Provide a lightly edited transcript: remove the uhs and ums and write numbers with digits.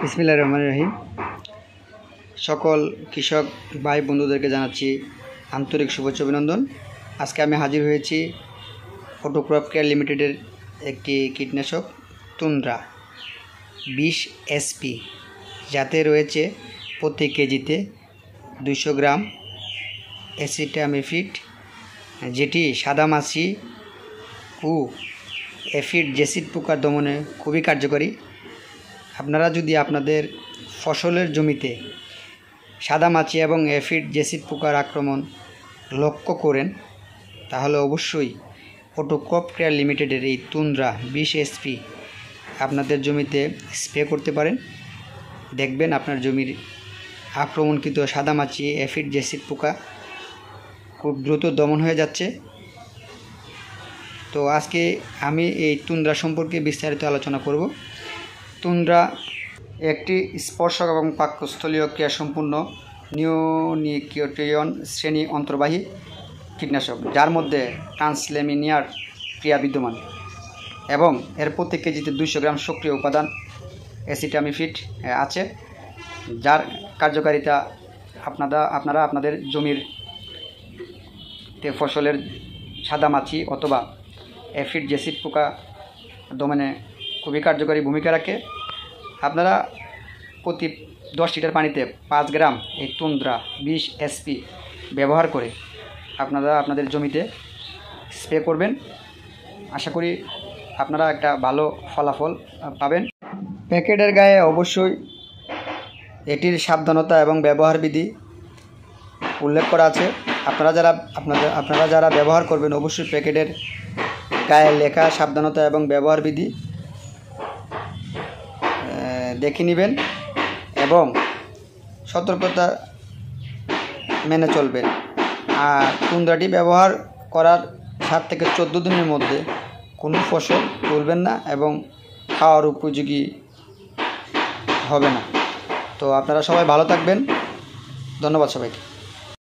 বিসমিল্লাহির রহমানির রহিম। সকল কৃষক ভাই বন্ধুদেরকে জানাচ্ছি আন্তরিক শুভেচ্ছা অভিনন্দন। আজকে আমি হাজির হয়েছি অটোক্রপ কেয়ার লিমিটেডের একটি কীটনাশক তুন্দ্রা 20 SP, যাতে রয়েছে প্রতি কেজিতে 200 গ্রাম অ্যাসিটামিফিড, যেটি সাদামাছি ও এফিড জেসিড পোকার দমনে খুবই কার্যকরী। আপনারা যদি আপনাদের ফসলের জমিতে সাদামাছি এবং এফিড জেসিড পোকার আক্রমণ লক্ষ্য করেন, তাহলে অবশ্যই অটোক্রপ কেয়ার লিমিটেডের এই তুন্দ্রা 20 SP আপনাদের জমিতে স্প্রে করতে পারেন। দেখবেন আপনার জমির আক্রমণকৃত সাদামাছি এফিড জেসিড পোকা খুব দ্রুত দমন হয়ে যাচ্ছে। তো আজকে আমি এই তুন্দ্রা সম্পর্কে বিস্তারিত আলোচনা করব। তুন্দ্রা একটি স্পর্শক এবং পাকস্থলীয় ক্রিয়া সম্পূর্ণ নিওনিকোটিয়ন শ্রেণী অন্তর্বাহী কীটনাশক, যার মধ্যে ট্রান্সলেমিনিয়ার ক্রিয়া বিদ্যমান এবং এর প্রতি কেজিতে 200 গ্রাম সক্রিয় উপাদান অ্যাসিটামিফিড আছে, যার কার্যকারিতা আপনারা আপনাদের জমির ফসলের সাদামাছি অথবা এফিড জেসিড পোকা দমনে খুবই কার্যকরী ভূমিকা রাখে। আপনারা প্রতি 10 লিটার পানিতে 5 গ্রাম এই তুন্দ্রা 20 SP ব্যবহার করে আপনারা আপনাদের জমিতে স্প্রে করবেন। আশা করি আপনারা একটা ভালো ফলাফল পাবেন। প্যাকেটের গায়ে অবশ্যই এটির সাবধানতা এবং ব্যবহার বিধি উল্লেখ করা আছে। আপনারা যারা ব্যবহার করবেন অবশ্যই প্যাকেটের গায়ে লেখা সাবধানতা এবং ব্যবহার বিধি দেখে নেবেন এবং সতর্কতা মেনে চলবেন। আর তুন্দ্রাটি ব্যবহার করার 7 থেকে 14 দিনের মধ্যে কোনো ফসল তুলবেন না এবং খাওয়ার উপযোগী হবে না। তো আপনারা সবাই ভালো থাকবেন। ধন্যবাদ সবাইকে।